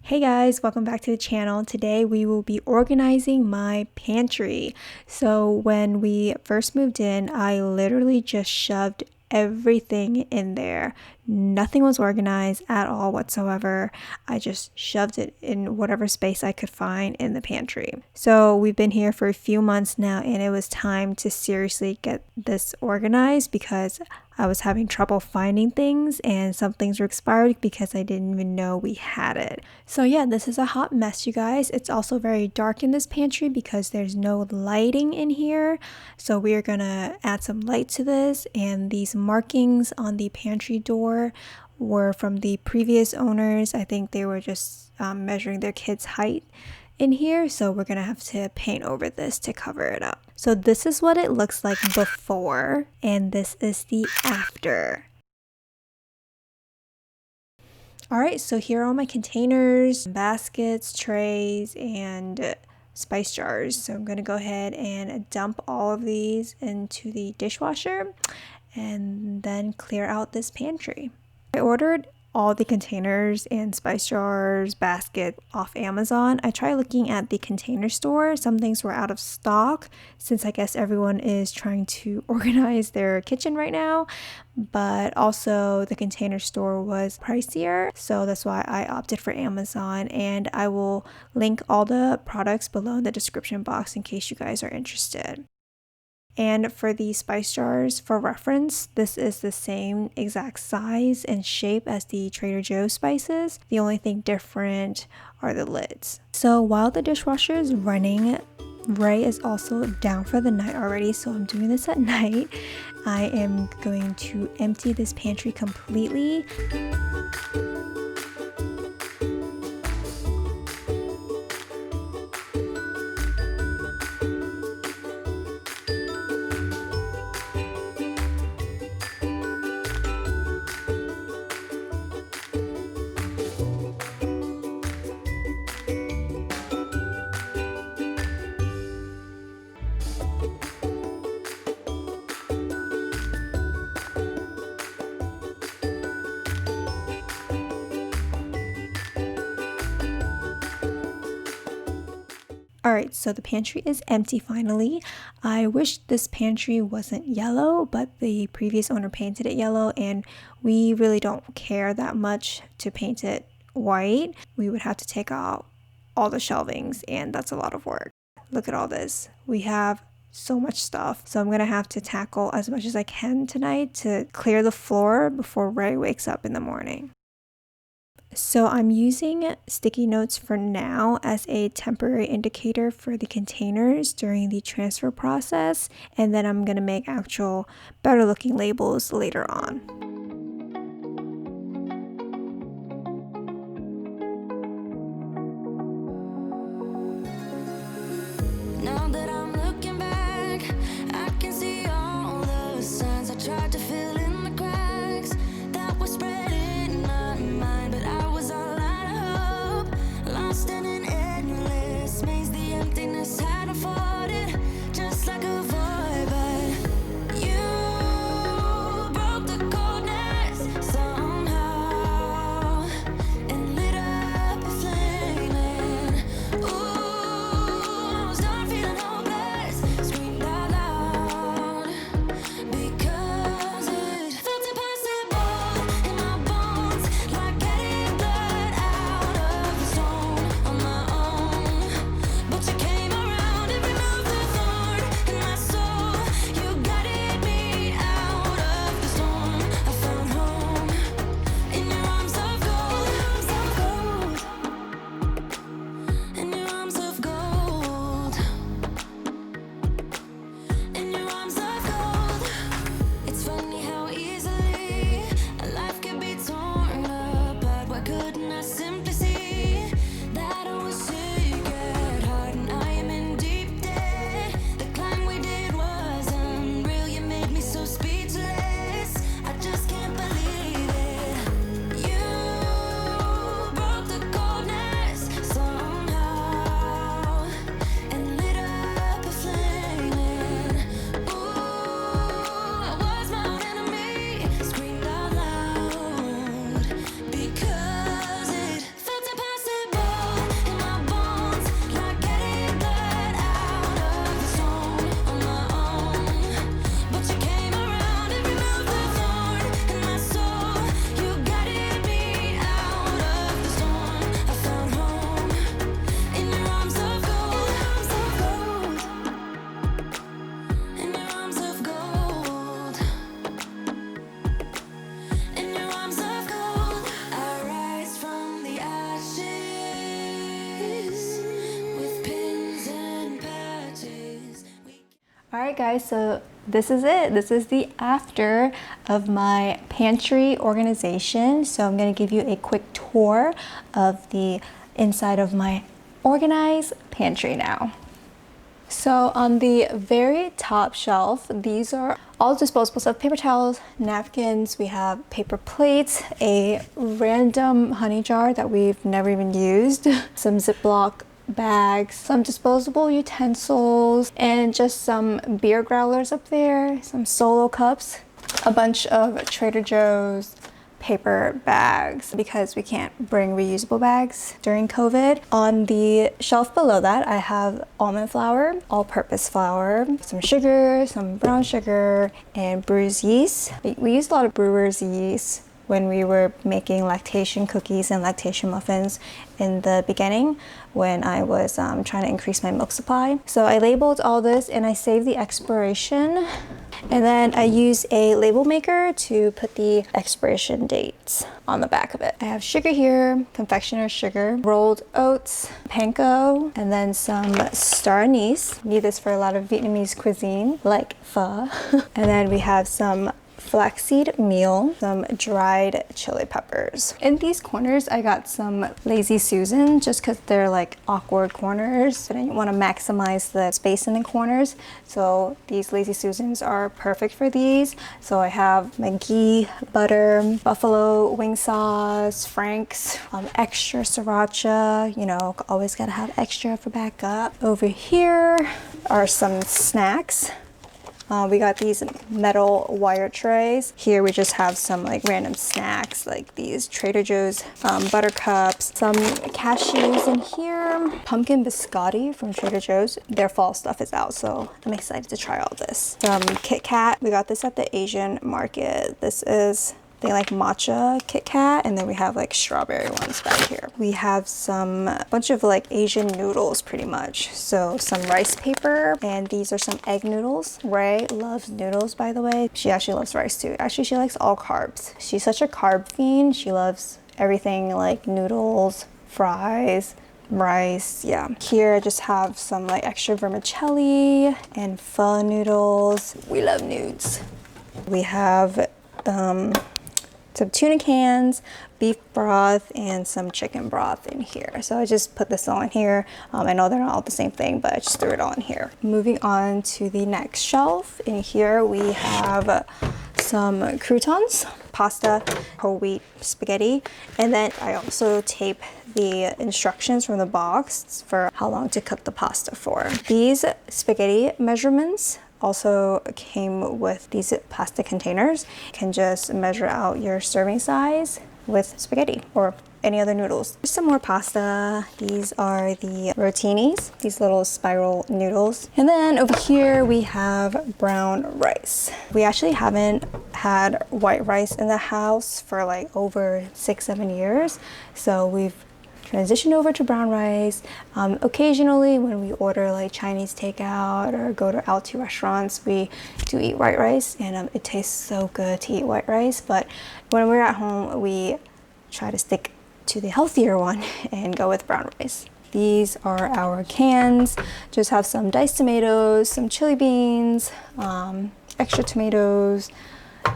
Hey guys, welcome back to the channel. Today we will be organizing my pantry. So when we first moved in, I literally just shoved everything in there. Nothing was organized at all whatsoever. I just shoved it in whatever space I could find in the pantry. So we've been here for a few months now and it was time to seriously get this organized because I was having trouble finding things and some things were expired because I didn't even know we had it. So yeah, this is a hot mess, you guys. It's also very dark in this pantry because there's no lighting in here. So we are gonna add some light to this, and these markings on the pantry door were from the previous owners. I think they were just measuring their kids' height in here, so we're gonna have to paint over this to cover it up. So this is what it looks like before, and this is the after. Alright, so here are all my containers, baskets, trays, and spice jars. So I'm gonna go ahead and dump all of these into the dishwasher and then clear out this pantry. I ordered all the containers and spice jars, basket off Amazon. I tried looking at the container store. Some things were out of stock since I guess everyone is trying to organize their kitchen right now, but also the container store was pricier, so that's why I opted for Amazon, and I will link all the products below in the description box in case you guys are interested. And for the spice jars, for reference, this is the same exact size and shape as the Trader Joe's spices. The only thing different are the lids. So while the dishwasher is running, Ray is also down for the night already, so I'm doing this at night. I am going to empty this pantry completely. Alright, so the pantry is empty finally. I wish this pantry wasn't yellow, but the previous owner painted it yellow and we really don't care that much to paint it white. We would have to take out all the shelvings and that's a lot of work. Look at all this. We have so much stuff, so I'm gonna have to tackle as much as I can tonight to clear the floor before Ray wakes up in the morning. So I'm using sticky notes for now as a temporary indicator for the containers during the transfer process, and then I'm going to make actual better looking labels later on. Now that I'm looking back, I can see all the signs I tried to fill in the cracks that were spread in my mind, but I was all out of hope, lost in an endless maze. The emptiness had unfolded just like a void, but you broke the code. Alright guys, so this is it. This is the after of my pantry organization. So I'm going to give you a quick tour of the inside of my organized pantry now. So on the very top shelf, these are all disposable stuff: paper towels, napkins, we have paper plates, a random honey jar that we've never even used, some Ziploc bags, some disposable utensils, and just some beer growlers up there, some Solo cups, a bunch of Trader Joe's paper bags because we can't bring reusable bags during COVID. On the shelf below that, I have almond flour, all-purpose flour, some sugar, some brown sugar, and brewer's yeast. We used a lot of brewer's yeast when we were making lactation cookies and lactation muffins in the beginning when I was trying to increase my milk supply. So I labeled all this and I saved the expiration. And then I use a label maker to put the expiration dates on the back of it. I have sugar here, confectioner's sugar, rolled oats, panko, and then some star anise. Need this for a lot of Vietnamese cuisine, like pho. And then we have some flaxseed meal, some dried chili peppers. In these corners, I got some Lazy Susan just because they're like awkward corners. And I want to maximize the space in the corners. So these Lazy Susans are perfect for these. So I have my ghee, butter, buffalo wing sauce, Frank's, extra sriracha, you know, always gotta have extra for backup. Over here are some snacks. We got these metal wire trays. Here we just have some like random snacks like these Trader Joe's butter cups, some cashews in here, pumpkin biscotti from Trader Joe's. Their fall stuff is out, so I'm excited to try all this. Some Kit Kat. We got this at the Asian market. This is they like matcha Kit Kat, and then we have like strawberry ones back here. We have some bunch of like Asian noodles pretty much. So some rice paper, and these are some egg noodles. Ray loves noodles, by the way. She actually loves rice too. Actually, she likes all carbs. She's such a carb fiend. She loves everything like noodles, fries, rice. Yeah. Here I just have some like extra vermicelli and pho noodles. We love nudes. We have some tuna cans, beef broth, and some chicken broth in here. So I just put this all in here. I know they're not all the same thing, but I just threw it all in here. Moving on to the next shelf. In here we have some croutons, pasta, whole wheat spaghetti, and then I also tape the instructions from the box for how long to cook the pasta for. These spaghetti measurements also came with these plastic containers. You can just measure out your serving size with spaghetti or any other noodles. There's some more pasta. These are the rotinis, these little spiral noodles. And then over here we have brown rice. We actually haven't had white rice in the house for like over 6-7 years. So we've transition over to brown rice. Occasionally when we order like Chinese takeout or go out to restaurants, we do eat white rice, and it tastes so good to eat white rice. But when we're at home, we try to stick to the healthier one and go with brown rice. These are our cans. Just have some diced tomatoes, some chili beans, extra tomatoes,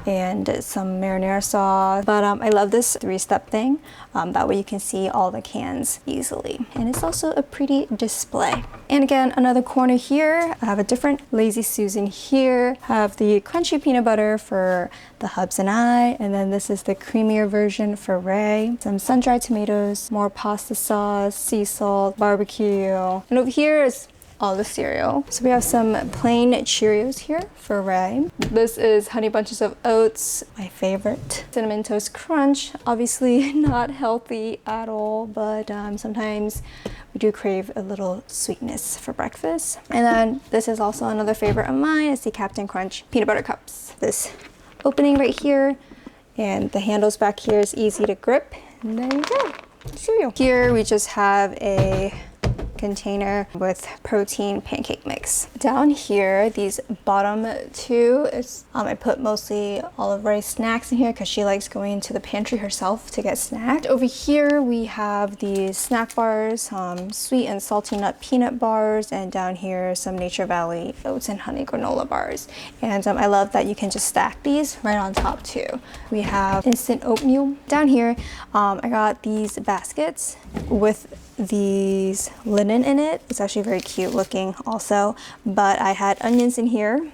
and some marinara sauce. But I love this 3-step thing. That way you can see all the cans easily. And it's also a pretty display. And again, another corner here, I have a different Lazy Susan here. I have the crunchy peanut butter for the hubs and I, and then this is the creamier version for Ray. Some sun-dried tomatoes, more pasta sauce, sea salt, barbecue. And over here is all the cereal. So we have some plain Cheerios here for Ray. This is Honey Bunches of Oats, my favorite. Cinnamon Toast Crunch, obviously not healthy at all, but sometimes we do crave a little sweetness for breakfast. And then this is also another favorite of mine, is the Captain Crunch peanut butter cups. This opening right here, and the handles back here is easy to grip. And there you go, cereal. Here we just have a container with protein pancake mix. Down here, these bottom two is I put mostly Olive Ray's snacks in here because she likes going to the pantry herself to get snacked. Over here we have these snack bars, sweet and salty nut peanut bars, and down here some Nature Valley oats and honey granola bars. And I love that you can just stack these right on top too. We have instant oatmeal. Down here I got these baskets with these linen in it. It's actually very cute looking also, but I had onions in here.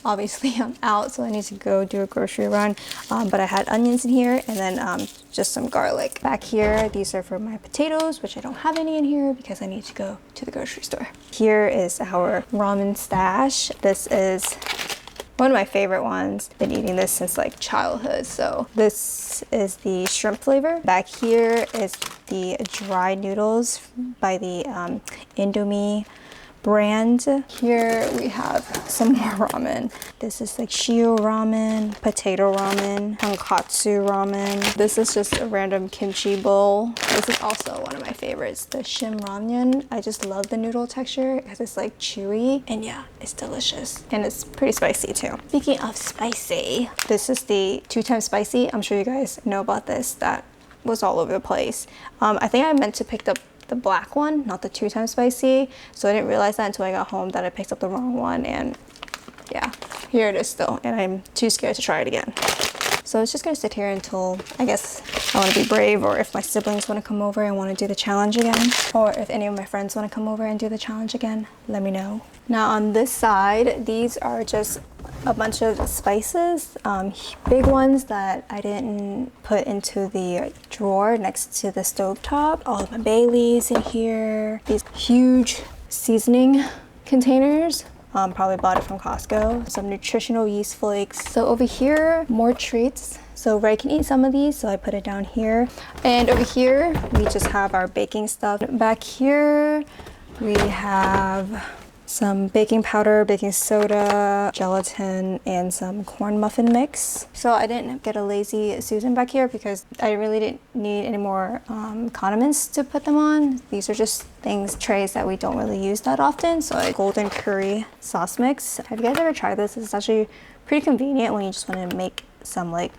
Obviously I'm out, so I need to go do a grocery run, but I had onions in here, and then just some garlic. Back here, these are for my potatoes, which I don't have any in here because I need to go to the grocery store. Here is our ramen stash. This is one of my favorite ones. Been eating this since like childhood. So this is the shrimp flavor. Back here is the dry noodles by the Indomie brand. Here we have some more ramen. This is like shio ramen, potato ramen, tonkatsu ramen. This is just a random kimchi bowl. This is also one of my favorites, the shim ramyun. I just love the noodle texture because it's like chewy, and yeah, it's delicious. And it's pretty spicy too. Speaking of spicy, this is the 2 times spicy. I'm sure you guys know about this. That was all over the place. I think I meant to pick up the black one, not the 2 times spicy, so I didn't realize that until I got home that I picked up the wrong one, and yeah, here it is still, and I'm too scared to try it again. So it's just gonna sit here until I guess I want to be brave, or if my siblings want to come over and want to do the challenge again, or if any of my friends want to come over and do the challenge again, let me know. Now on this side, these are just a bunch of spices, big ones that I didn't put into the drawer next to the stovetop. All of my bay leaves in here, these huge seasoning containers. Probably bought it from Costco. Some nutritional yeast flakes. So over here, more treats. So Ray can eat some of these, so I put it down here. And over here, we just have our baking stuff. Back here, we have some baking powder, baking soda, gelatin, and some corn muffin mix. So I didn't get a Lazy Susan back here because I really didn't need any more condiments to put them on. These are just trays that we don't really use that often. So a golden curry sauce mix. Have you guys ever tried this? It's actually pretty convenient when you just want to make some like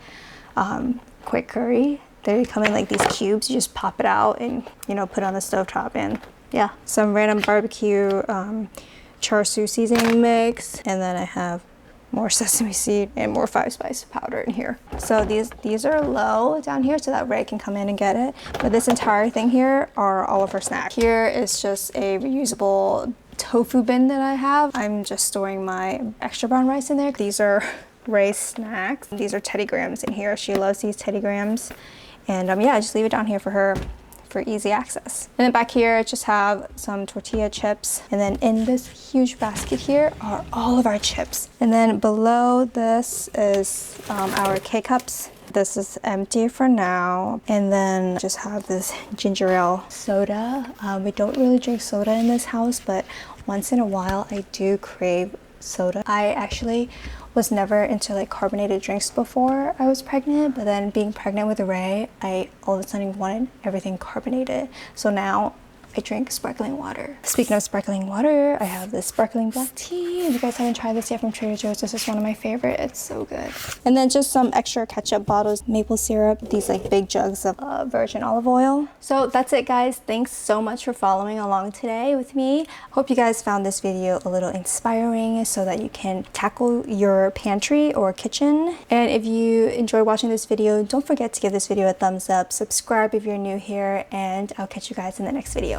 quick curry. They come in like these cubes. You just pop it out and, you know, put it on the stovetop, and yeah, some random barbecue char siu seasoning mix, and then I have more sesame seed and more 5-spice powder in here. So these are low down here so that Ray can come in and get it. But this entire thing here are all of her snacks. Here is just a reusable tofu bin that I have. I'm just storing my extra brown rice in there. These are Ray's snacks. These are Teddy Grahams in here. She loves these Teddy Grahams. And yeah, I just leave it down here for her for easy access. And then back here, I just have some tortilla chips. And then in this huge basket here are all of our chips. And then below this is our K-Cups. This is empty for now. And then just have this ginger ale soda. We don't really drink soda in this house, but once in a while I do crave soda. I actually was never into like carbonated drinks before I was pregnant, but then being pregnant with Ray, I all of a sudden wanted everything carbonated. So now I drink sparkling water. Speaking of sparkling water, I have this sparkling black tea. If you guys haven't tried this yet from Trader Joe's, this is one of my favorite. It's so good. And then just some extra ketchup bottles, maple syrup, these like big jugs of virgin olive oil. So that's it, guys. Thanks so much for following along today with me. Hope you guys found this video a little inspiring so that you can tackle your pantry or kitchen. And if you enjoyed watching this video, don't forget to give this video a thumbs up, subscribe if you're new here, and I'll catch you guys in the next video.